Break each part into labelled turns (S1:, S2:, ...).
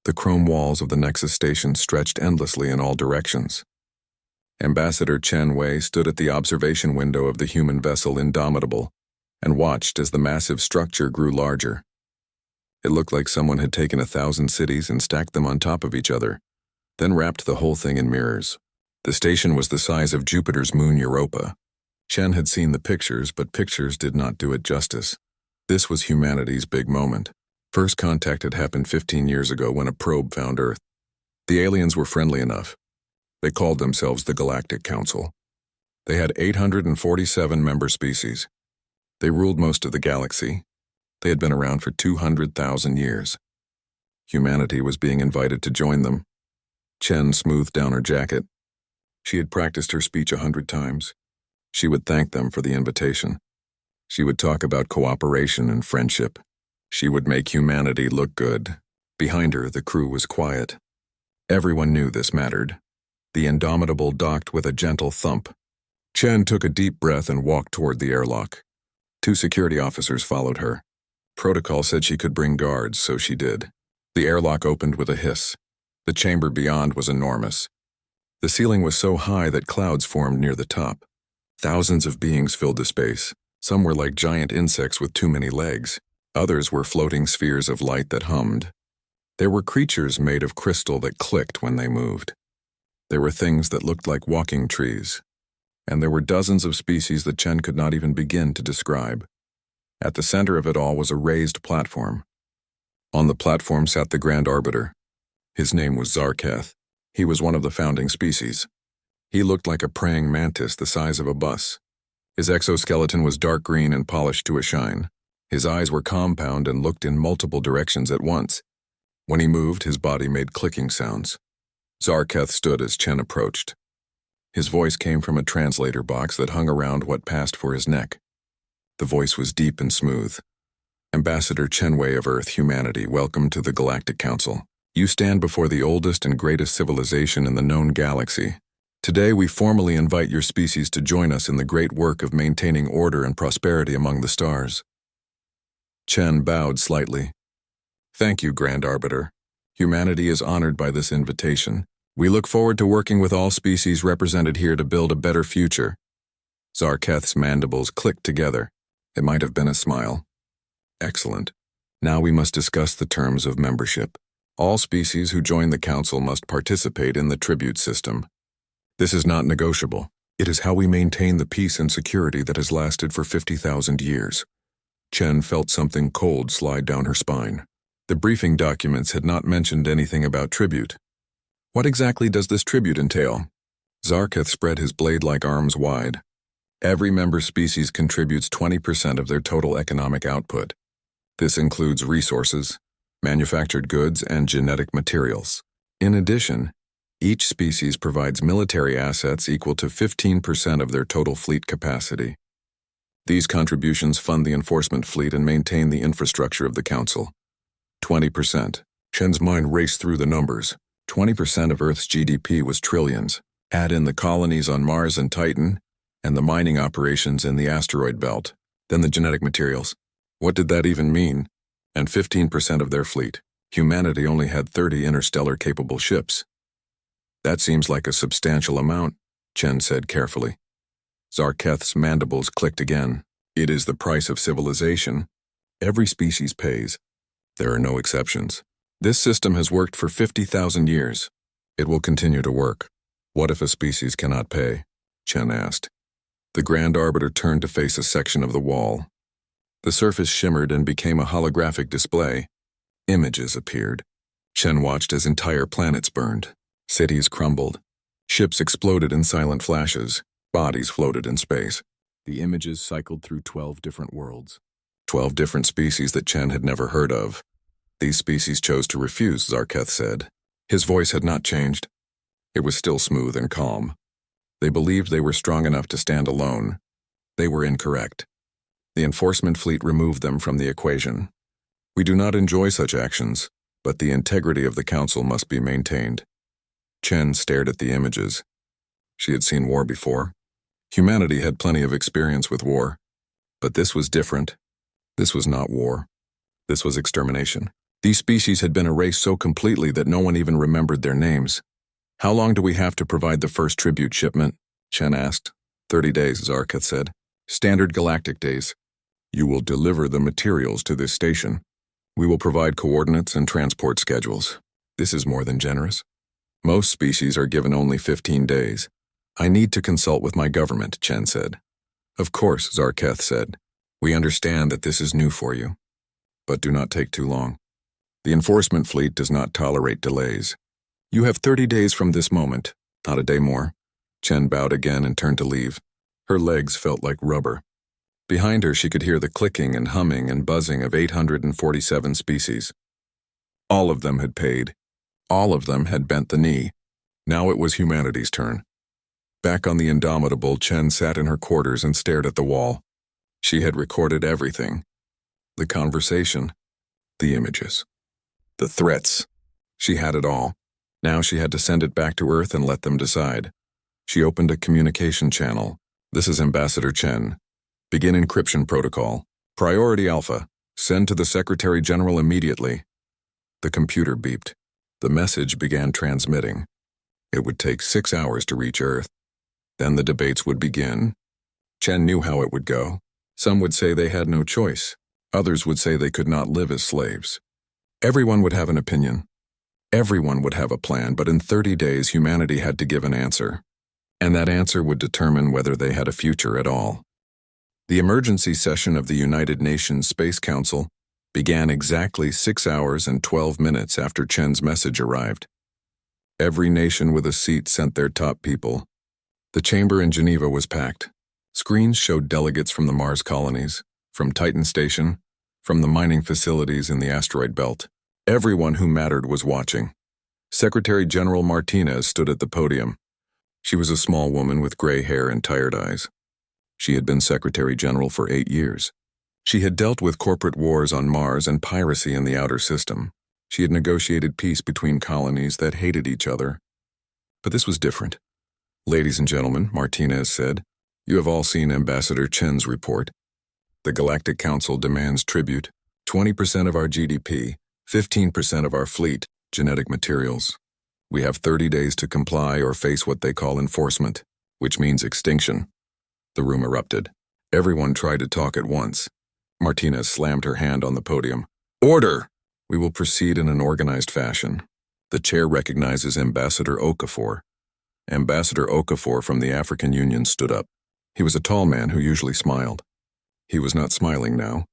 S1: The chrome walls of the Nexus station stretched endlessly in all directions. Ambassador Chen Wei stood at the observation window of the human vessel Indomitable and watched as the massive structure grew larger. It looked like someone had taken 1,000 cities and stacked them on top of each other, then wrapped the whole thing in mirrors. The station was the size of Jupiter's moon Europa. Chen had seen the pictures, but pictures did not do it justice. This was humanity's big moment. First contact had happened 15 years ago when a probe found Earth. The aliens were friendly enough. They called themselves the Galactic Council. They had 847 member species. They ruled most of the galaxy. They had been around for 200,000 years. Humanity was being invited to join them. Chen smoothed down her jacket. She had practiced her speech 100 times. She would thank them for the invitation. She would talk about cooperation and friendship. She would make humanity look good. Behind her, the crew was quiet. Everyone knew this mattered. The Indomitable docked with a gentle thump. Chen took a deep breath and walked toward the airlock. 2 security officers followed her. Protocol said she could bring guards, so she did. The airlock opened with a hiss. The chamber beyond was enormous. The ceiling was so high that clouds formed near the top. Thousands of beings filled the space. Some were like giant insects with too many legs. Others were floating spheres of light that hummed. There were creatures made of crystal that clicked when they moved. There were things that looked like walking trees. And there were dozens of species that Chen could not even begin to describe. At the center of it all was a raised platform. On the platform sat the Grand Arbiter. His name was Zarketh. He was one of the founding species. He looked like a praying mantis the size of a bus. His exoskeleton was dark green and polished to a shine. His eyes were compound and looked in multiple directions at once. When he moved, his body made clicking sounds. Zarketh stood as Chen approached. His voice came from a translator box that hung around what passed for his neck. The voice was deep and smooth. Ambassador Chen Wei of Earth Humanity, welcome to the Galactic Council. You stand before the oldest and greatest civilization in the known galaxy. Today we formally invite your species to join us in the great work of maintaining order and prosperity among the stars. Chen bowed slightly. Thank you, Grand Arbiter. Humanity is honored by this invitation. We look forward to working with all species represented here to build a better future. Zarketh's mandibles clicked together. It might have been a smile. Excellent. Now we must discuss the terms of membership. All species who join the Council must participate in the tribute system. This is not negotiable. It is how we maintain the peace and security that has lasted for 50,000 years. Chen felt something cold slide down her spine. The briefing documents had not mentioned anything about tribute. What exactly does this tribute entail? Zarketh spread his blade-like arms wide. Every member species contributes 20% of their total economic output. This includes resources, manufactured goods, and genetic materials. In addition, each species provides military assets equal to 15% of their total fleet capacity. These contributions fund the enforcement fleet and maintain the infrastructure of the Council. 20%. Chen's mind raced through the numbers. 20% of Earth's GDP was trillions. Add in the colonies on Mars and Titan, and the mining operations in the asteroid belt, then the genetic materials. What did that even mean? And 15% of their fleet. Humanity only had 30 interstellar-capable ships. That seems like a substantial amount, Chen said carefully. Zarketh's mandibles clicked again. It is the price of civilization. Every species pays. There are no exceptions. This system has worked for 50,000 years. It will continue to work. What if a species cannot pay? Chen asked. The Grand Arbiter turned to face a section of the wall. The surface shimmered and became a holographic display. Images appeared. Chen watched as entire planets burned. Cities crumbled. Ships exploded in silent flashes. Bodies floated in space. The images cycled through 12 different worlds. 12 different species that Chen had never heard of. These species chose to refuse, Zarketh said. His voice had not changed. It was still smooth and calm. They believed they were strong enough to stand alone. They were incorrect. The enforcement fleet removed them from the equation. We do not enjoy such actions, but the integrity of the Council must be maintained. Chen stared at the images. She had seen war before. Humanity had plenty of experience with war. But this was different. This was not war. This was extermination. These species had been erased so completely that no one even remembered their names. How long do we have to provide the first tribute shipment? Chen asked. 30 days, Zarketh said. Standard galactic days. You will deliver the materials to this station. We will provide coordinates and transport schedules. This is more than generous. Most species are given only 15 days. I need to consult with my government, Chen said. Of course, Zarketh said. We understand that this is new for you. But do not take too long. The enforcement fleet does not tolerate delays. You have 30 days from this moment, not a day more. Chen bowed again and turned to leave. Her legs felt like rubber. Behind her, she could hear the clicking and humming and buzzing of 847 species. All of them had paid. All of them had bent the knee. Now it was humanity's turn. Back on the Indomitable, Chen sat in her quarters and stared at the wall. She had recorded everything. The conversation, the images, the threats. She had it all. Now she had to send it back to Earth and let them decide. She opened a communication channel. This is Ambassador Chen. Begin encryption protocol. Priority Alpha. Send to the Secretary General immediately. The computer beeped. The message began transmitting. It would take 6 hours to reach Earth. Then the debates would begin. Chen knew how it would go. Some would say they had no choice. Others would say they could not live as slaves. Everyone would have an opinion. Everyone would have a plan, but in 30 days humanity had to give an answer. And that answer would determine whether they had a future at all. The emergency session of the United Nations Space Council began exactly 6 hours and 12 minutes after Chen's message arrived. Every nation with a seat sent their top people. The chamber in Geneva was packed. Screens showed delegates from the Mars colonies, from Titan Station, from the mining facilities in the asteroid belt. Everyone who mattered was watching. Secretary General Martinez stood at the podium. She was a small woman with gray hair and tired eyes. She had been Secretary General for 8 years. She had dealt with corporate wars on Mars and piracy in the outer system. She had negotiated peace between colonies that hated each other. But this was different. Ladies and gentlemen, Martinez said, you have all seen Ambassador Chen's report. The Galactic Council demands tribute, 20% of our GDP, 15% of our fleet, genetic materials. We have 30 days to comply or face what they call enforcement, which means extinction. The room erupted. Everyone tried to talk at once. Martinez slammed her hand on the podium. Order! We will proceed in an organized fashion. The chair recognizes Ambassador Okafor. Ambassador Okafor from the African Union stood up. He was a tall man who usually smiled. He was not smiling now.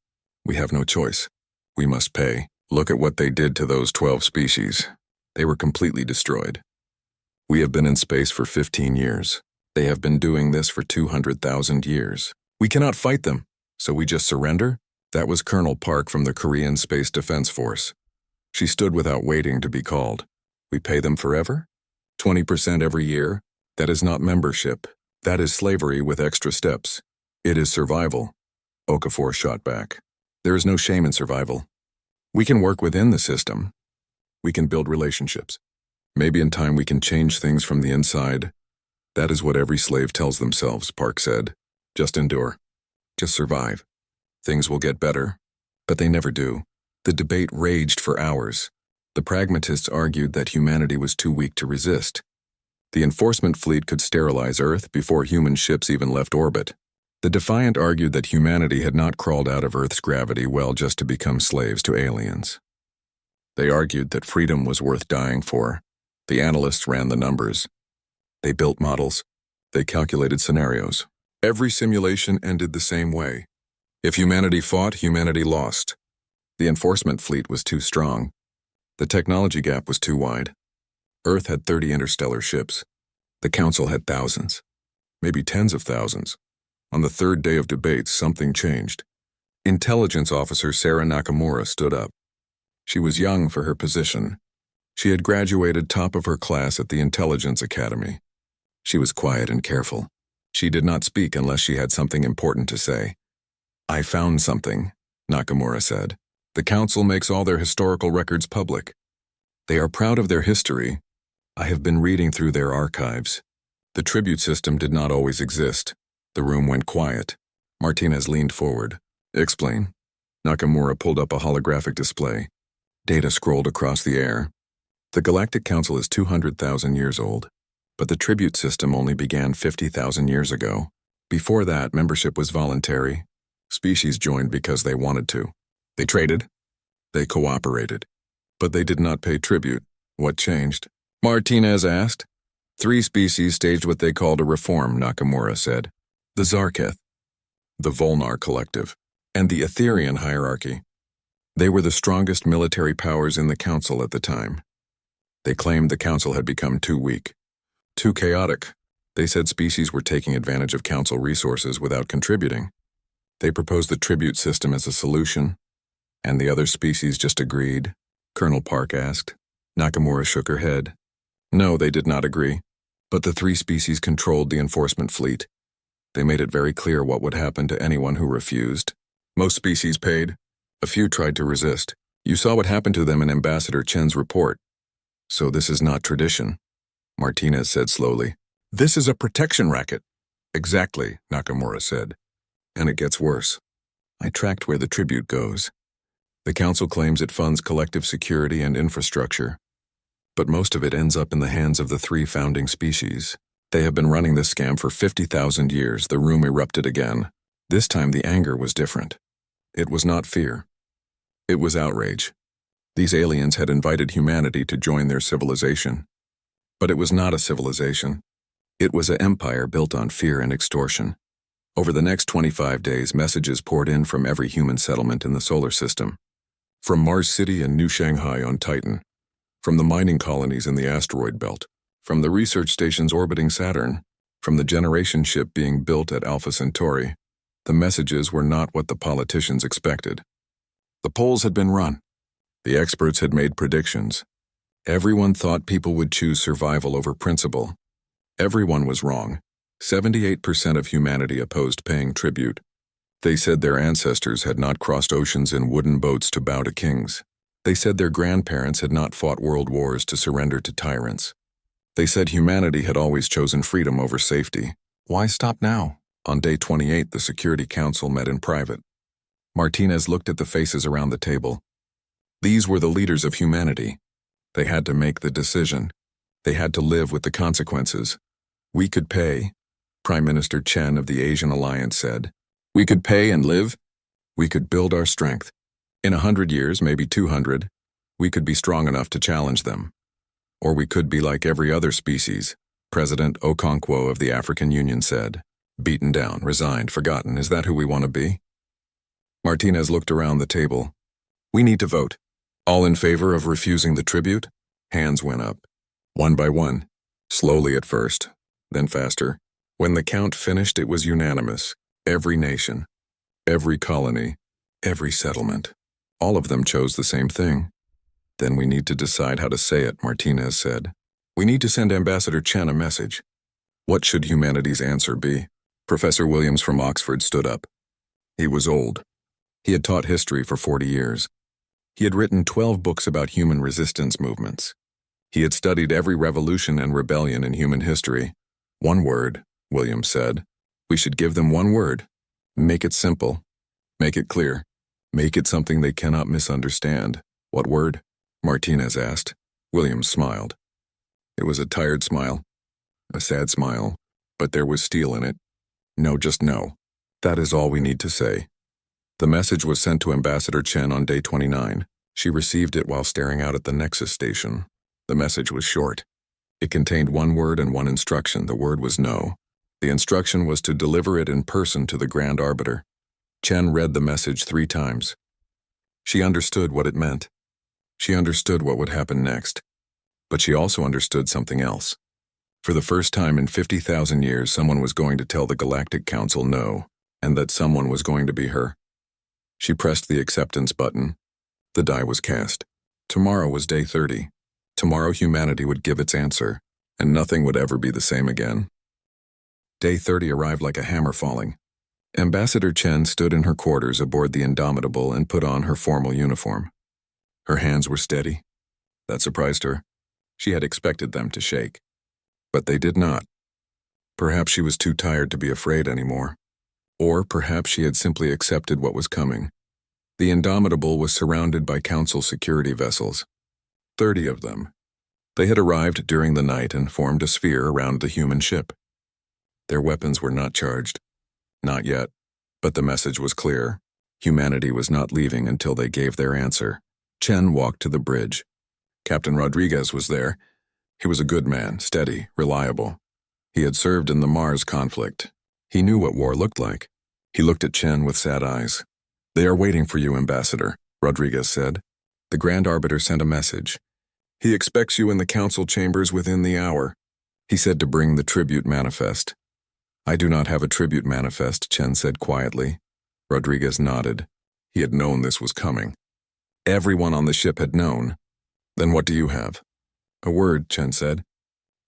S1: We have no choice. We must pay. Look at what they did to those 12 species. They were completely destroyed. We have been in space for 15 years. They have been doing this for 200,000 years. We cannot fight them, so we just surrender? That was Colonel Park from the Korean Space Defense Force. She stood without waiting to be called. We pay them forever? 20% every year? That is not membership. That is slavery with extra steps. It is survival. Okafor shot back. There is no shame in survival. We can work within the system. We can build relationships. Maybe in time we can change things from the inside. That is what every slave tells themselves, Park said. Just endure. Just survive. Things will get better. But they never do. The debate raged for hours. The pragmatists argued that humanity was too weak to resist. The enforcement fleet could sterilize Earth before human ships even left orbit. The defiant argued that humanity had not crawled out of Earth's gravity well just to become slaves to aliens. They argued that freedom was worth dying for. The analysts ran the numbers. They built models. They calculated scenarios. Every simulation ended the same way. If humanity fought, humanity lost. The enforcement fleet was too strong. The technology gap was too wide. Earth had 30 interstellar ships. The Council had thousands, maybe tens of thousands. On the third day of debates, something changed. Intelligence officer Sarah Nakamura stood up. She was young for her position. She had graduated top of her class at the Intelligence Academy. She was quiet and careful. She did not speak unless she had something important to say. I found something, Nakamura said. The Council makes all their historical records public. They are proud of their history. I have been reading through their archives. The tribute system did not always exist. The room went quiet. Martinez leaned forward. Explain. Nakamura pulled up a holographic display. Data scrolled across the air. The Galactic Council is 200,000 years old, but the tribute system only began 50,000 years ago. Before that, membership was voluntary. Species joined because they wanted to. They traded. They cooperated. But they did not pay tribute. What changed? Martinez asked. 3 species staged what they called a reform, Nakamura said. The Zarketh, the Volnar Collective, and the Etherian hierarchy. They were the strongest military powers in the Council at the time. They claimed the Council had become too weak, too chaotic. They said species were taking advantage of Council resources without contributing. They proposed the tribute system as a solution, and the other species just agreed. Colonel Park asked. Nakamura shook her head. No, they did not agree. But the 3 species controlled the enforcement fleet. They made it very clear what would happen to anyone who refused. Most species paid. A few tried to resist. You saw what happened to them in Ambassador Chen's report. So this is not tradition, Martinez said slowly. This is a protection racket. Exactly, Nakamura said. And it gets worse. I tracked where the tribute goes. The Council claims it funds collective security and infrastructure, but most of it ends up in the hands of the 3 founding species. They have been running this scam for 50,000 years. The room erupted again. This time the anger was different. It was not fear. It was outrage. These aliens had invited humanity to join their civilization. But it was not a civilization. It was an empire built on fear and extortion. Over the next 25 days, messages poured in from every human settlement in the solar system. From Mars City and New Shanghai on Titan. From the mining colonies in the asteroid belt. From the research stations orbiting Saturn. From the generation ship being built at Alpha Centauri. The messages were not what the politicians expected. The polls had been run. The experts had made predictions. Everyone thought people would choose survival over principle. Everyone was wrong. 78% of humanity opposed paying tribute. They said their ancestors had not crossed oceans in wooden boats to bow to kings. They said their grandparents had not fought world wars to surrender to tyrants. They said humanity had always chosen freedom over safety. Why stop now? On day 28, the Security Council met in private. Martinez looked at the faces around the table. These were the leaders of humanity. They had to make the decision. They had to live with the consequences. We could pay, Prime Minister Chen of the Asian Alliance said. We could pay and live. We could build our strength. In 100 years, maybe 200, we could be strong enough to challenge them. Or we could be like every other species, President Okonkwo of the African Union said. Beaten down, resigned, forgotten. Is that who we want to be? Martinez looked around the table. We need to vote. All in favor of refusing the tribute? Hands went up. One by one. Slowly at first, then faster. When the count finished, it was unanimous. Every nation, every colony, every settlement. All of them chose the same thing. Then we need to decide how to say it, Martinez said. We need to send Ambassador Chen a message. What should humanity's answer be? Professor Williams from Oxford stood up. He was old. He had taught history for 40 years. He had written 12 books about human resistance movements. He had studied every revolution and rebellion in human history. One word, Williams said. We should give them one word. Make it simple. Make it clear. Make it something they cannot misunderstand. What word? Martinez asked. Williams smiled. It was a tired smile. A sad smile. But there was steel in it. No, just no. That is all we need to say. The message was sent to Ambassador Chen on day 29. She received it while staring out at the Nexus station. The message was short. It contained one word and one instruction. The word was no. The instruction was to deliver it in person to the Grand Arbiter. Chen read the message 3 times. She understood what it meant. She understood what would happen next. But she also understood something else. For the first time in 50,000 years, someone was going to tell the Galactic Council no, and that someone was going to be her. She pressed the acceptance button. The die was cast. Tomorrow was day 30. Tomorrow humanity would give its answer, and nothing would ever be the same again. Day 30 arrived like a hammer falling. Ambassador Chen stood in her quarters aboard the Indomitable and put on her formal uniform. Her hands were steady. That surprised her. She had expected them to shake. But they did not. Perhaps she was too tired to be afraid anymore. Or perhaps she had simply accepted what was coming. The Indomitable was surrounded by Council security vessels. 30 of them. They had arrived during the night and formed a sphere around the human ship. Their weapons were not charged. Not yet. But the message was clear. Humanity was not leaving until they gave their answer. Chen walked to the bridge. Captain Rodriguez was there. He was a good man, steady, reliable. He had served in the Mars conflict. He knew what war looked like. He looked at Chen with sad eyes. "They are waiting for you, Ambassador," Rodriguez said. "The Grand Arbiter sent a message. He expects you in the council chambers within the hour." He said to bring the tribute manifest. "I do not have a tribute manifest," Chen said quietly. Rodriguez nodded. He had known this was coming. Everyone on the ship had known. "Then what do you have?" "A word," Chen said.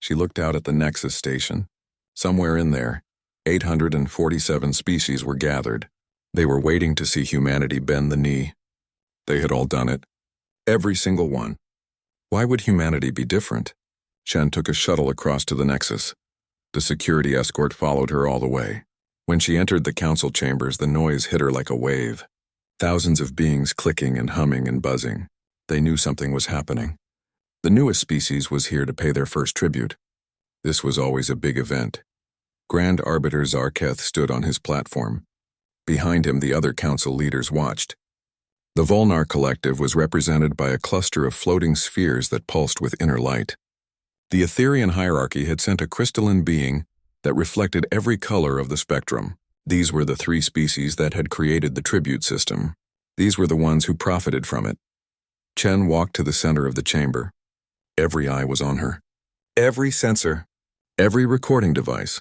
S1: She looked out at the Nexus station. Somewhere in there, 847 species were gathered. They were waiting to see humanity bend the knee. They had all done it. Every single one. Why would humanity be different? Chen took a shuttle across to the Nexus. The security escort followed her all the way. When she entered the council chambers, the noise hit her like a wave. Thousands of beings clicking and humming and buzzing. They knew something was happening. The newest species was here to pay their first tribute. This was always a big event. Grand Arbiter Zarketh stood on his platform. Behind him, the other council leaders watched. The Volnar Collective was represented by a cluster of floating spheres that pulsed with inner light. The Etherian hierarchy had sent a crystalline being that reflected every color of the spectrum. These were the 3 species that had created the tribute system. These were the ones who profited from it. Chen walked to the center of the chamber. Every eye was on her. Every sensor. Every recording device.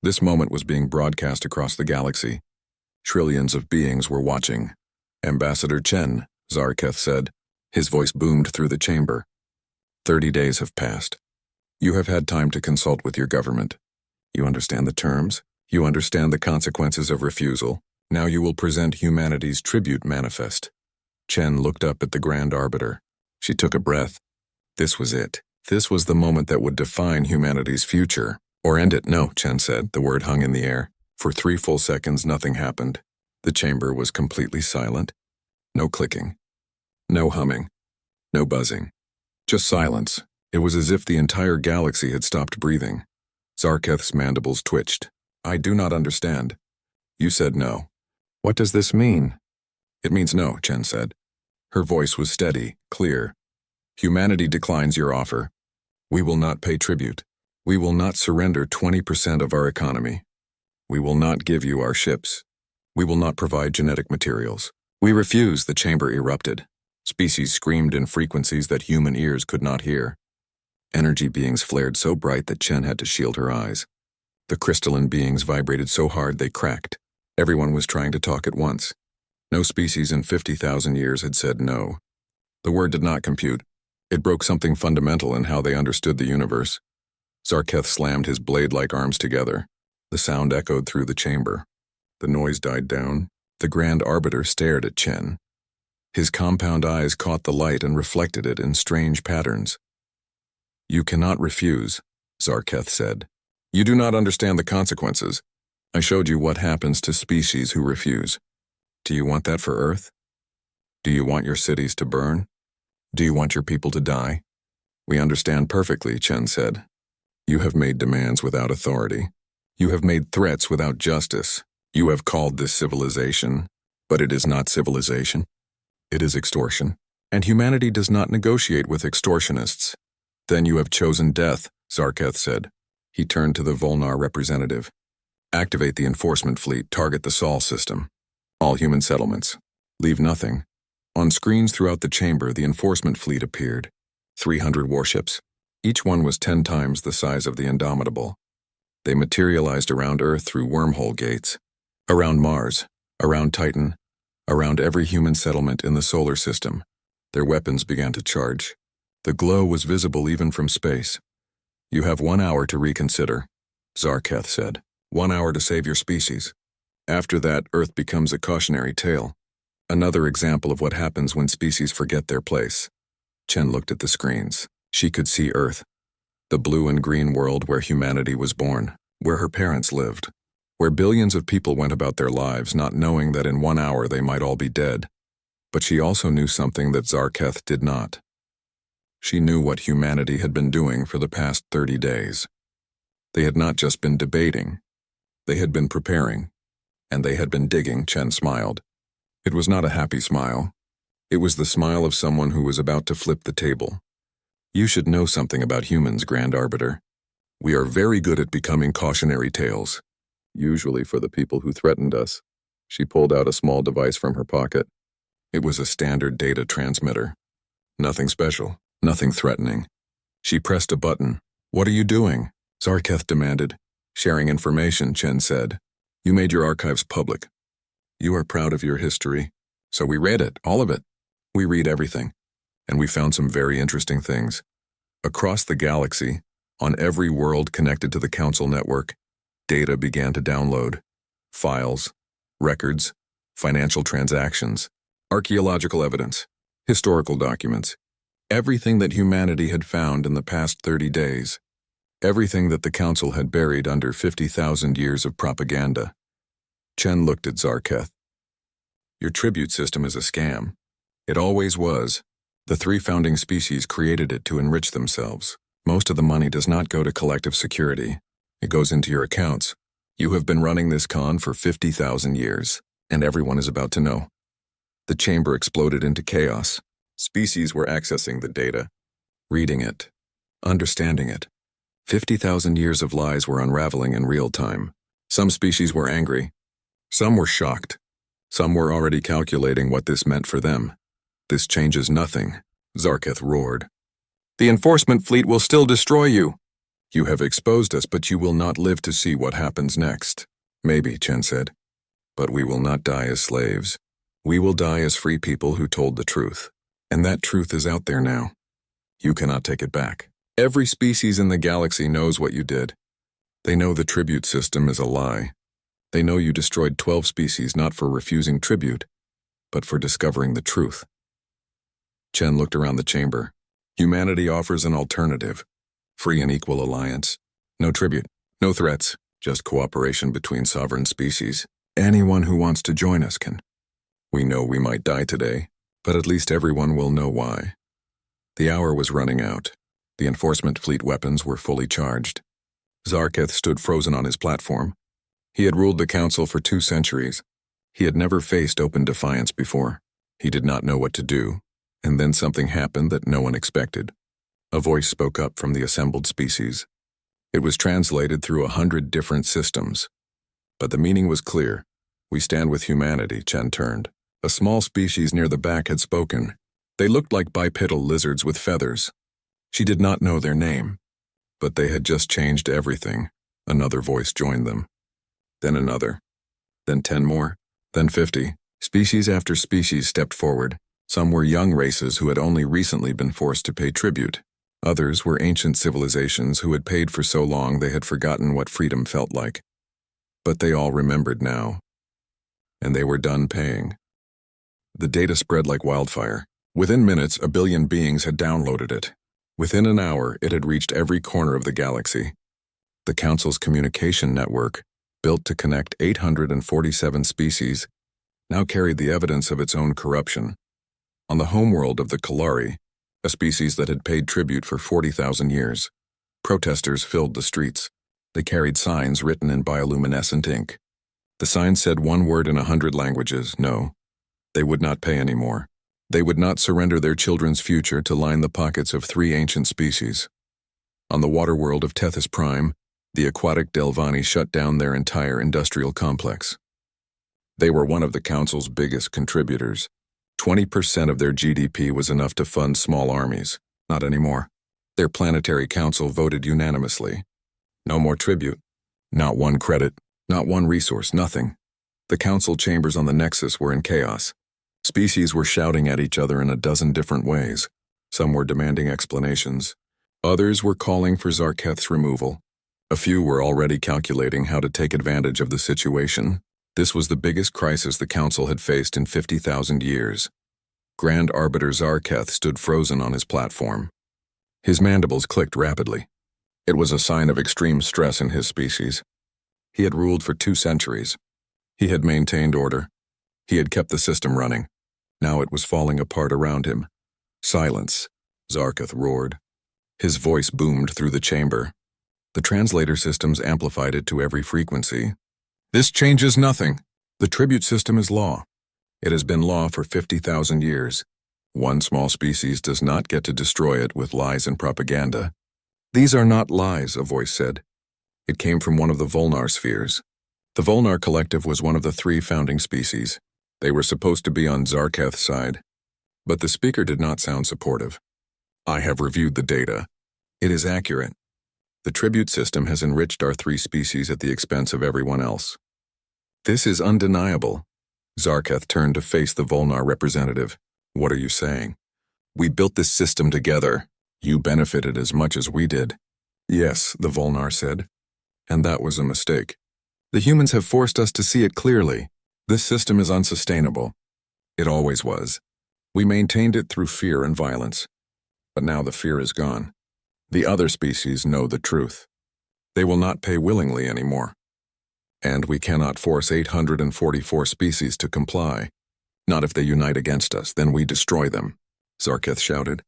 S1: This moment was being broadcast across the galaxy. Trillions of beings were watching. "Ambassador Chen," Zarketh said. His voice boomed through the chamber. 30 days have passed. You have had time to consult with your government. You understand the terms. You understand the consequences of refusal. Now you will present humanity's tribute manifest. Chen looked up at the Grand Arbiter. She took a breath. This was it. This was the moment that would define humanity's future. Or end it. "No," Chen said. The word hung in the air. For 3 full seconds, nothing happened. The chamber was completely silent. No clicking. No humming. No buzzing. Just silence. It was as if the entire galaxy had stopped breathing. Zarketh's mandibles twitched. "I do not understand." "You said no." "What does this mean?" "It means no," Chen said. Her voice was steady, clear. "Humanity declines your offer. We will not pay tribute. We will not surrender 20% of our economy. We will not give you our ships. We will not provide genetic materials. We refuse." The chamber erupted. Species screamed in frequencies that human ears could not hear. Energy beings flared so bright that Chen had to shield her eyes. The crystalline beings vibrated so hard they cracked. Everyone was trying to talk at once. No species in 50,000 years had said no. The word did not compute. It broke something fundamental in how they understood the universe. Zarketh slammed his blade-like arms together. The sound echoed through the chamber. The noise died down. The Grand Arbiter stared at Chen. His compound eyes caught the light and reflected it in strange patterns. "You cannot refuse," Zarketh said. "You do not understand the consequences. I showed you what happens to species who refuse. Do you want that for Earth? Do you want your cities to burn? Do you want your people to die?" "We understand perfectly," Chen said. "You have made demands without authority. You have made threats without justice. You have called this civilization, but it is not civilization. It is extortion. And humanity does not negotiate with extortionists." "Then you have chosen death," Zarketh said. He turned to the Volnar representative. "Activate the enforcement fleet, target the Sol system. All human settlements. Leave nothing." On screens throughout the chamber, the enforcement fleet appeared. 300 warships. Each one was 10 times the size of the Indomitable. They materialized around Earth through wormhole gates. Around Mars, around Titan, around every human settlement in the solar system. Their weapons began to charge. The glow was visible even from space. "You have 1 hour to reconsider," Zarketh said. 1 hour to save your species. After that, Earth becomes a cautionary tale. Another example of what happens when species forget their place. Chen looked at the screens. She could see Earth, the blue and green world where humanity was born, where her parents lived, where billions of people went about their lives not knowing that in 1 hour they might all be dead. But she also knew something that Zarketh did not. She knew what humanity had been doing for the past 30 days. They had not just been debating. They had been preparing. And they had been digging. Chen smiled. It was not a happy smile. It was the smile of someone who was about to flip the table. You should know something about humans, Grand Arbiter. We are very good at becoming cautionary tales. Usually for the people who threatened us. She pulled out a small device from her pocket. It was a standard data transmitter. Nothing special, nothing threatening. She pressed a button. What are you doing? Zarketh demanded. Sharing information, Chen said. You made your archives public. You are proud of your history. So we read it, all of it. We read everything. And we found some very interesting things. Across the galaxy, on every world connected to the Council network, data began to download. Files, records, financial transactions, archaeological evidence, historical documents, everything that humanity had found in the past 30 days, everything that the Council had buried under 50,000 years of propaganda. Chen looked at Zarketh. Your tribute system is a scam. It always was. The 3 founding species created it to enrich themselves. Most of the money does not go to collective security. It goes into your accounts. You have been running this con for 50,000 years, and everyone is about to know. The chamber exploded into chaos. Species were accessing the data, reading it, understanding it. 50,000 years of lies were unraveling in real time. Some species were angry. Some were shocked. Some were already calculating what this meant for them. This changes nothing, Zarketh roared. The enforcement fleet will still destroy you. You have exposed us, but you will not live to see what happens next. Maybe, Chen said. But we will not die as slaves. We will die as free people who told the truth. And that truth is out there now. You cannot take it back. Every species in the galaxy knows what you did. They know the tribute system is a lie. They know you destroyed 12 species not for refusing tribute, but for discovering the truth. Chen looked around the chamber. Humanity offers an alternative. Free and equal alliance. No tribute, no threats, just cooperation between sovereign species. Anyone who wants to join us can. We know we might die today, but at least everyone will know why. The hour was running out. The enforcement fleet weapons were fully charged. Zarketh stood frozen on his platform. He had ruled the Council for 2 centuries. He had never faced open defiance before. He did not know what to do, and then something happened that no one expected. A voice spoke up from the assembled species. It was translated through 100 different systems. But the meaning was clear. We stand with humanity, Chen turned. A small species near the back had spoken. They looked like bipedal lizards with feathers. She did not know their name, but they had just changed everything. Another voice joined them. Then another. Then 10 more. Then 50. Species after species stepped forward. Some were young races who had only recently been forced to pay tribute. Others were ancient civilizations who had paid for so long they had forgotten what freedom felt like. But they all remembered now. And they were done paying. The data spread like wildfire. Within minutes, 1 billion beings had downloaded it. Within an hour, it had reached every corner of the galaxy. The Council's communication network, built to connect 847 species, now carried the evidence of its own corruption. On the homeworld of the Kalari, a species that had paid tribute for 40,000 years, protesters filled the streets. They carried signs written in bioluminescent ink. The signs said one word in 100 languages: no. They would not pay anymore. They would not surrender their children's future to line the pockets of 3 ancient species. On the water world of Tethys Prime, the aquatic Delvani shut down their entire industrial complex. They were one of the Council's biggest contributors. 20% of their GDP was enough to fund small armies. Not anymore. Their planetary council voted unanimously. No more tribute. Not one credit. Not one resource. Nothing. The council chambers on the Nexus were in chaos. Species were shouting at each other in a dozen different ways. Some were demanding explanations. Others were calling for Zarketh's removal. A few were already calculating how to take advantage of the situation. This was the biggest crisis the Council had faced in 50,000 years. Grand Arbiter Zarketh stood frozen on his platform. His mandibles clicked rapidly. It was a sign of extreme stress in his species. He had ruled for 2 centuries. He had maintained order. He had kept the system running. Now it was falling apart around him. Silence, Zarketh roared. His voice boomed through the chamber. The translator systems amplified it to every frequency. This changes nothing. The tribute system is law. It has been law for 50,000 years. One small species does not get to destroy it with lies and propaganda. These are not lies, a voice said. It came from one of the Volnar spheres. The Volnar Collective was one of the 3 founding species. They were supposed to be on Zarketh's side. But the speaker did not sound supportive. I have reviewed the data. It is accurate. The tribute system has enriched our 3 species at the expense of everyone else. This is undeniable. Zarketh turned to face the Volnar representative. What are you saying? We built this system together. You benefited as much as we did. Yes, the Volnar said. And that was a mistake. The humans have forced us to see it clearly. This system is unsustainable. It always was. We maintained it through fear and violence. But now the fear is gone. The other species know the truth. They will not pay willingly anymore. And we cannot force 844 species to comply. Not if they unite against us, then we destroy them, Zarketh shouted.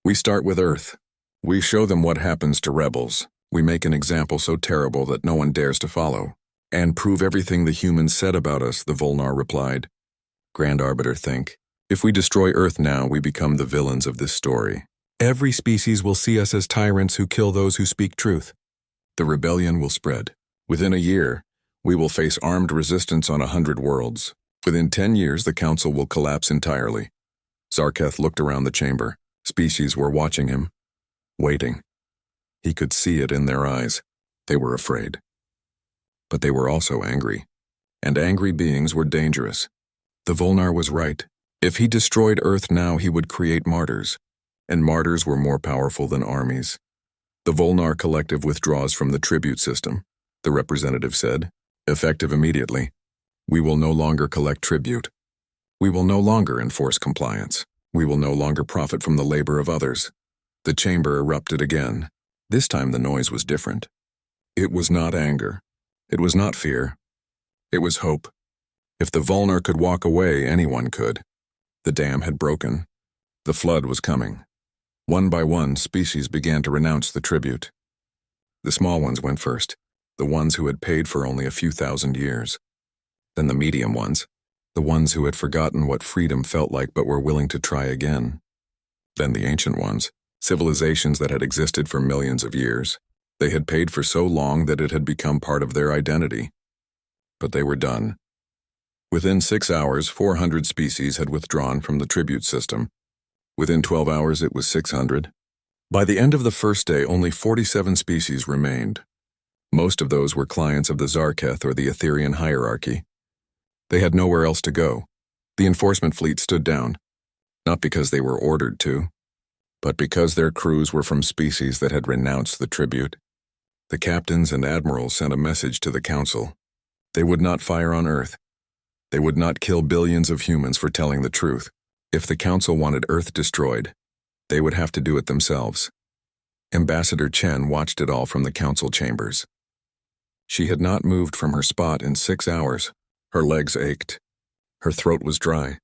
S1: We start with Earth. We show them what happens to rebels. We make an example so terrible that no one dares to follow. And prove everything the humans said about us, the Volnar replied. Grand Arbiter, think. If we destroy Earth now, we become the villains of this story. Every species will see us as tyrants who kill those who speak truth. The rebellion will spread. Within a year, we will face armed resistance on 100 worlds. Within 10 years, the council will collapse entirely. Zarketh looked around the chamber. Species were watching him, waiting. He could see it in their eyes. They were afraid. But they were also angry. And angry beings were dangerous. The Volnar was right. If he destroyed Earth now, he would create martyrs. And martyrs were more powerful than armies. The Volnar Collective withdraws from the tribute system, the representative said, effective immediately. We will no longer collect tribute. We will no longer enforce compliance. We will no longer profit from the labor of others. The chamber erupted again. This time the noise was different. It was not anger. It was not fear. It was hope. If the Volnar could walk away, anyone could. The dam had broken. The flood was coming. One by one, species began to renounce the tribute. The small ones went first, the ones who had paid for only a few thousand years. Then the medium ones, the ones who had forgotten what freedom felt like but were willing to try again. Then the ancient ones, civilizations that had existed for millions of years. They had paid for so long that it had become part of their identity. But they were done. Within 6 hours, 400 species had withdrawn from the tribute system. Within 12 hours, it was 600. By the end of the first day, only 47 species remained. Most of those were clients of the Zarketh or the Etherian hierarchy. They had nowhere else to go. The enforcement fleet stood down, not because they were ordered to, but because their crews were from species that had renounced the tribute. The captains and admirals sent a message to the council. They would not fire on Earth. They would not kill billions of humans for telling the truth. If the council wanted Earth destroyed, they would have to do it themselves. Ambassador Chen watched it all from the council chambers. She had not moved from her spot in 6 hours. Her legs ached. Her throat was dry.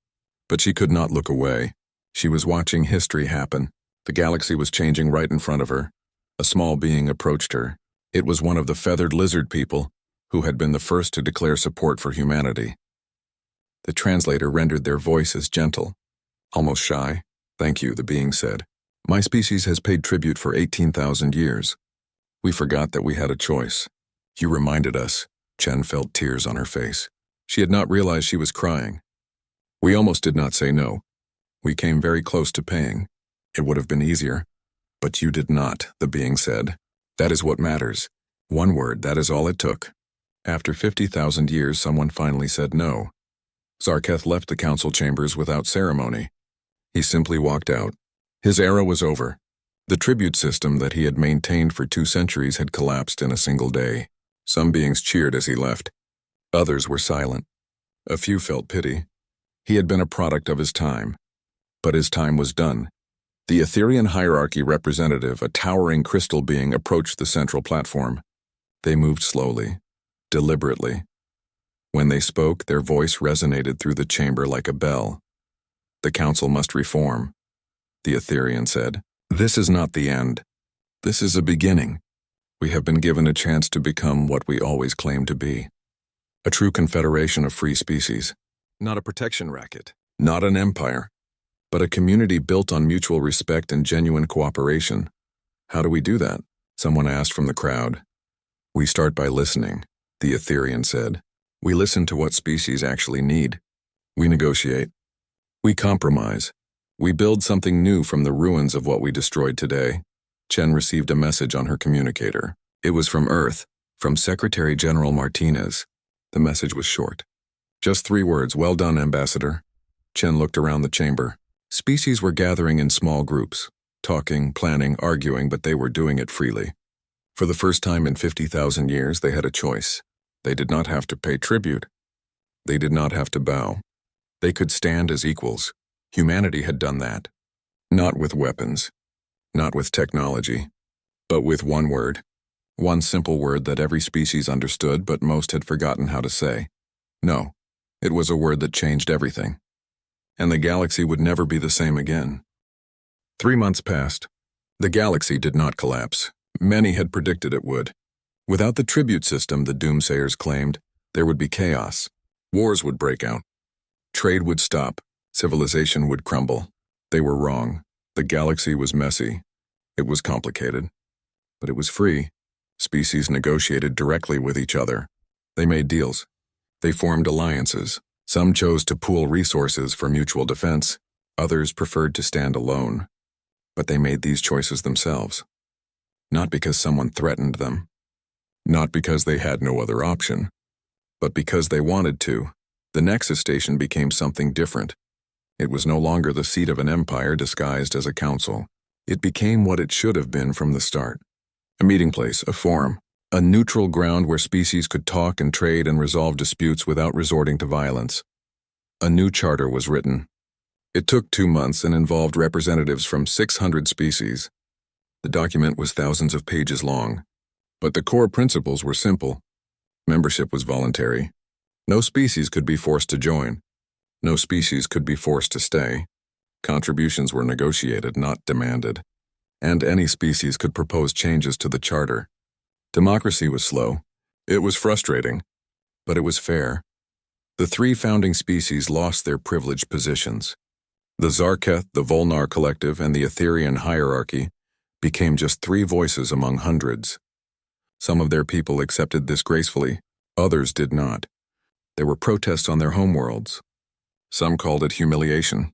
S1: But she could not look away. She was watching history happen. The galaxy was changing right in front of her. A small being approached her. It was one of the feathered lizard people who had been the first to declare support for humanity. The translator rendered their voices gentle, almost shy. Thank you, the being said. My species has paid tribute for 18,000 years. We forgot that we had a choice. You reminded us. Chen felt tears on her face. She had not realized she was crying. We almost did not say no. We came very close to paying. It would have been easier. But you did not, the being said. That is what matters. One word, that is all it took. After 50,000 years, someone finally said no. Zarketh left the council chambers without ceremony. He simply walked out. His era was over. The tribute system that he had maintained for 2 centuries had collapsed in a single day. Some beings cheered as he left. Others were silent. A few felt pity. He had been a product of his time. But his time was done. The Etherian hierarchy representative, a towering crystal being, approached the central platform. They moved slowly, deliberately. When they spoke, their voice resonated through the chamber like a bell. The Council must reform. The Etherian said, "This is not the end. This is a beginning. We have been given a chance to become what we always claimed to be. A true confederation of free species. Not a protection racket. Not an empire. But a community built on mutual respect and genuine cooperation. How do we do that?" Someone asked from the crowd. "We start by listening," the Etherian said. "We listen to what species actually need. We negotiate. We compromise. We build something new from the ruins of what we destroyed today." Chen received a message on her communicator. It was from Earth, from Secretary General Martinez. The message was short. Just 3 words, "Well done, Ambassador." Chen looked around the chamber. Species were gathering in small groups, talking, planning, arguing, but they were doing it freely. For the first time in 50,000 years, they had a choice. They did not have to pay tribute. They did not have to bow. They could stand as equals. Humanity had done that. Not with weapons. Not with technology. But with one word. One simple word that every species understood, but most had forgotten how to say. No. It was a word that changed everything. And the galaxy would never be the same again. 3 months passed. The galaxy did not collapse. Many had predicted it would. Without the tribute system, the doomsayers claimed, there would be chaos. Wars would break out. Trade would stop. Civilization would crumble. They were wrong. The galaxy was messy. It was complicated. But it was free. Species negotiated directly with each other. They made deals. They formed alliances. Some chose to pool resources for mutual defense. Others preferred to stand alone. But they made these choices themselves. Not because someone threatened them. Not because they had no other option. But because they wanted to. The Nexus Station became something different. It was no longer the seat of an empire disguised as a council. It became what it should have been from the start. A meeting place, a forum, a neutral ground where species could talk and trade and resolve disputes without resorting to violence. A new charter was written. It took 2 months and involved representatives from 600 species. The document was thousands of pages long. But the core principles were simple. Membership was voluntary. No species could be forced to join. No species could be forced to stay. Contributions were negotiated, not demanded. And any species could propose changes to the charter. Democracy was slow. It was frustrating. But it was fair. The 3 founding species lost their privileged positions. The Zarketh, the Volnar Collective, and the Etherian hierarchy became just 3 voices among hundreds. Some of their people accepted this gracefully. Others did not. There were protests on their homeworlds. Some called it humiliation.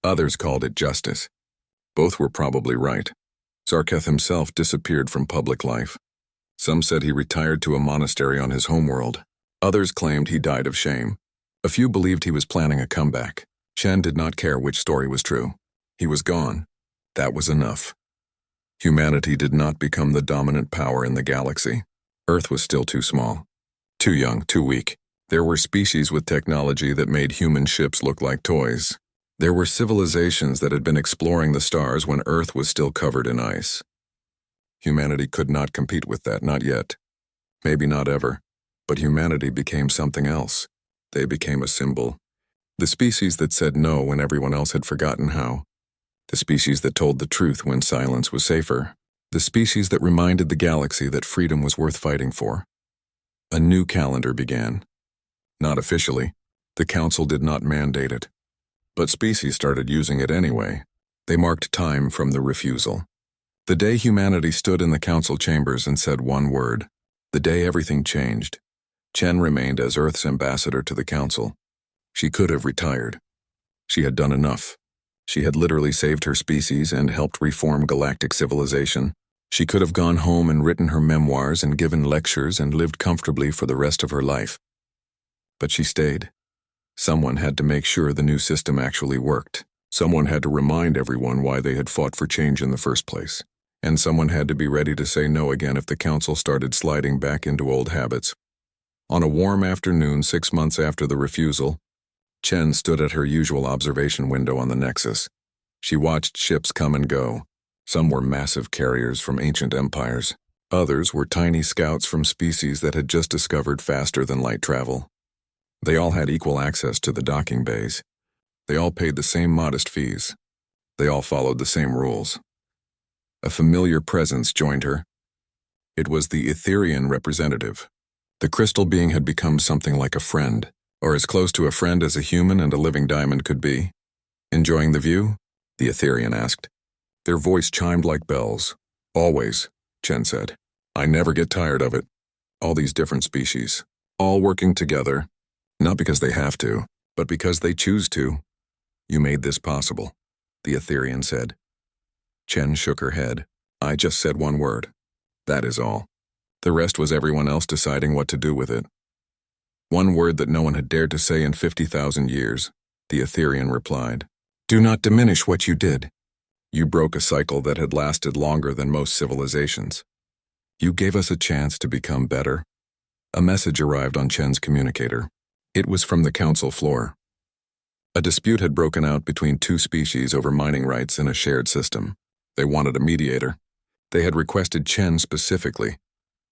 S1: Others called it justice. Both were probably right. Zarketh himself disappeared from public life. Some said he retired to a monastery on his homeworld. Others claimed he died of shame. A few believed he was planning a comeback. Chen did not care which story was true. He was gone. That was enough. Humanity did not become the dominant power in the galaxy. Earth was still too small. Too young, too weak. There were species with technology that made human ships look like toys. There were civilizations that had been exploring the stars when Earth was still covered in ice. Humanity could not compete with that, not yet. Maybe not ever. But humanity became something else. They became a symbol. The species that said no when everyone else had forgotten how. The species that told the truth when silence was safer. The species that reminded the galaxy that freedom was worth fighting for. A new calendar began. Not officially. The Council did not mandate it. But species started using it anyway. They marked time from the refusal. The day humanity stood in the Council chambers and said one word. The day everything changed. Chen remained as Earth's ambassador to the Council. She could have retired. She had done enough. She had literally saved her species and helped reform galactic civilization. She could have gone home and written her memoirs and given lectures and lived comfortably for the rest of her life. But she stayed. Someone had to make sure the new system actually worked. Someone had to remind everyone why they had fought for change in the first place. And someone had to be ready to say no again if the Council started sliding back into old habits. On a warm afternoon 6 months after the refusal, Chen stood at her usual observation window on the Nexus. She watched ships come and go. Some were massive carriers from ancient empires. Others were tiny scouts from species that had just discovered faster than light travel. They all had equal access to the docking bays. They all paid the same modest fees. They all followed the same rules. A familiar presence joined her. It was the Etherian representative. The crystal being had become something like a friend, or as close to a friend as a human and a living diamond could be. "Enjoying the view?" the Etherian asked. Their voice chimed like bells. "Always," Chen said. "I never get tired of it. All these different species, all working together, not because they have to, but because they choose to. You made this possible," the Etherian said. Chen shook her head. "I just said one word. That is all. The rest was everyone else deciding what to do with it." "One word that no one had dared to say in 50,000 years, the Etherian replied. "Do not diminish what you did. You broke a cycle that had lasted longer than most civilizations. You gave us a chance to become better." A message arrived on Chen's communicator. It was from the council floor. A dispute had broken out between two species over mining rights in a shared system. They wanted a mediator. They had requested Chen specifically.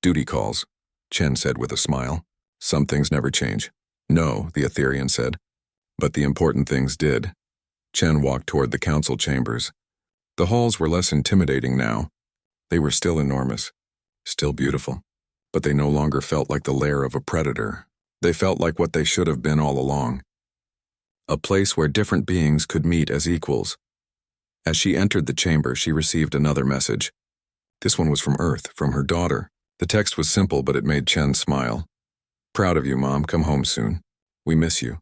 S1: "Duty calls," Chen said with a smile. "Some things never change." "No," the Etherian said. "But the important things did." Chen walked toward the council chambers. The halls were less intimidating now. They were still enormous, still beautiful, but they no longer felt like the lair of a predator. They felt like what they should have been all along. A place where different beings could meet as equals. As she entered the chamber, she received another message. This one was from Earth, from her daughter. The text was simple, but it made Chen smile. "Proud of you, Mom. Come home soon. We miss you."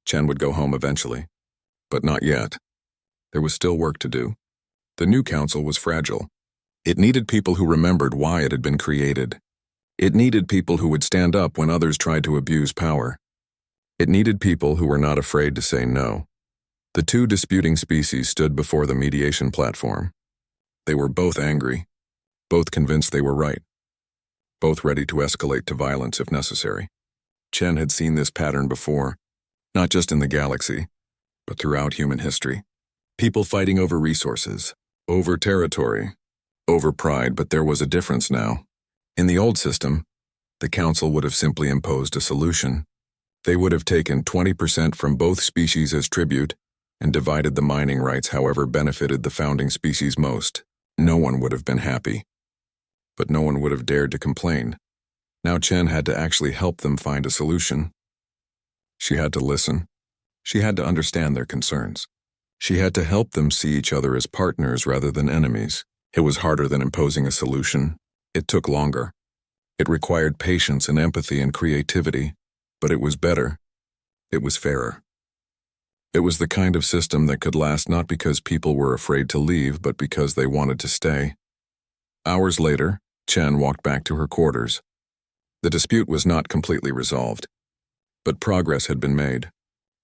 S1: Chen would go home eventually. But not yet. There was still work to do. The new council was fragile. It needed people who remembered why it had been created. It needed people who would stand up when others tried to abuse power. It needed people who were not afraid to say no. The two disputing species stood before the mediation platform. They were both angry, both convinced they were right, both ready to escalate to violence if necessary. Chen had seen this pattern before, not just in the galaxy, but throughout human history. People fighting over resources, over territory, over pride, but there was a difference now. In the old system, the council would have simply imposed a solution. They would have taken 20% from both species as tribute and divided the mining rights however benefited the founding species most. No one would have been happy. But no one would have dared to complain. Now Chen had to actually help them find a solution. She had to listen. She had to understand their concerns. She had to help them see each other as partners rather than enemies. It was harder than imposing a solution. It took longer. It required patience and empathy and creativity, but it was better. It was fairer. It was the kind of system that could last not because people were afraid to leave, but because they wanted to stay. Hours later, Chen walked back to her quarters. The dispute was not completely resolved, but progress had been made.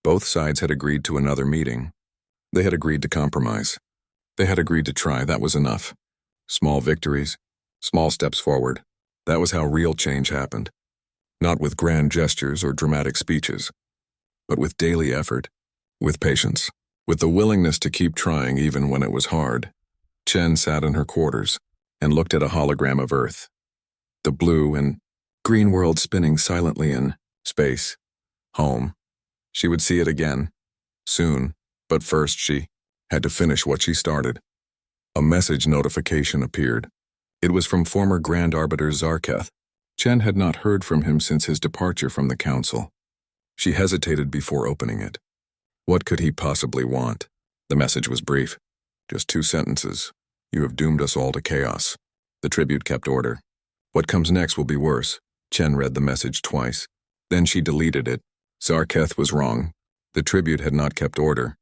S1: Both sides had agreed to another meeting. They had agreed to compromise. They had agreed to try. That was enough. Small victories, small steps forward. That was how real change happened. Not with grand gestures or dramatic speeches, but with daily effort, with patience, with the willingness to keep trying even when it was hard. Chen sat in her quarters and looked at a hologram of Earth. The blue and green world spinning silently in space. Home. She would see it again. Soon. But first she had to finish what she started. A message notification appeared. It was from former Grand Arbiter Zarketh. Chen had not heard from him since his departure from the council. She hesitated before opening it. What could he possibly want? The message was brief. Just 2 sentences. "You have doomed us all to chaos." The tribute kept order. "What comes next will be worse." Chen read the message twice. Then she deleted it. Zarketh was wrong. The tribute had not kept order.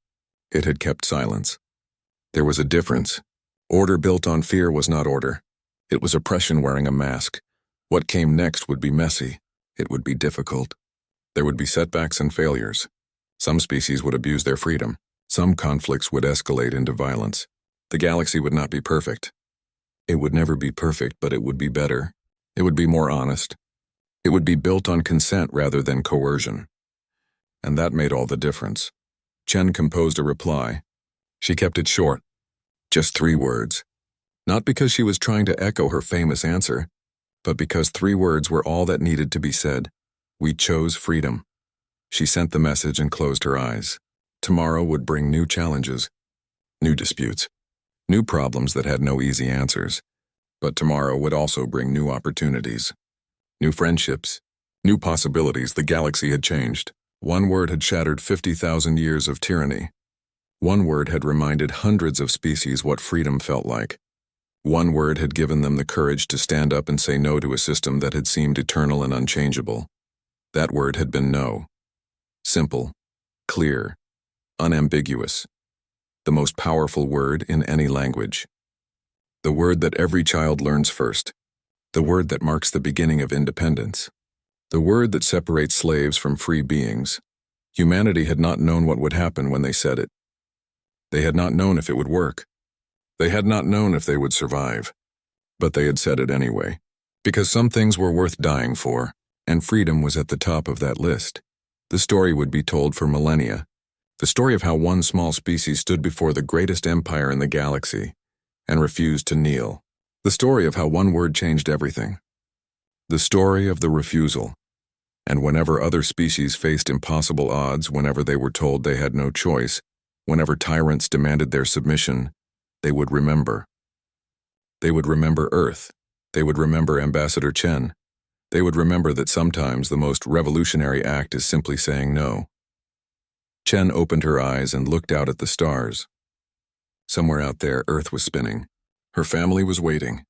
S1: It had kept silence. There was a difference. Order built on fear was not order. It was oppression wearing a mask. What came next would be messy. It would be difficult. There would be setbacks and failures. Some species would abuse their freedom. Some conflicts would escalate into violence. The galaxy would not be perfect. It would never be perfect, but it would be better. It would be more honest. It would be built on consent rather than coercion. And that made all the difference. Chen composed a reply. She kept it short. Just 3 words. Not because she was trying to echo her famous answer, but because 3 words were all that needed to be said. We chose freedom. She sent the message and closed her eyes. Tomorrow would bring new challenges, new disputes, new problems that had no easy answers. But tomorrow would also bring new opportunities, new friendships, new possibilities. The galaxy had changed. One word had shattered 50,000 years of tyranny. One word had reminded hundreds of species what freedom felt like. One word had given them the courage to stand up and say no to a system that had seemed eternal and unchangeable. That word had been no. Simple, clear, unambiguous. The most powerful word in any language. The word that every child learns first. The word that marks the beginning of independence. The word that separates slaves from free beings. Humanity had not known what would happen when they said it. They had not known if it would work. They had not known if they would survive. But they had said it anyway. Because some things were worth dying for, and freedom was at the top of that list. The story would be told for millennia. The story of how one small species stood before the greatest empire in the galaxy and refused to kneel. The story of how one word changed everything. The story of the refusal. And whenever other species faced impossible odds, whenever they were told they had no choice, whenever tyrants demanded their submission, they would remember. They would remember Earth. They would remember Ambassador Chen. They would remember that sometimes the most revolutionary act is simply saying no. Chen opened her eyes and looked out at the stars. Somewhere out there, Earth was spinning. Her family was waiting.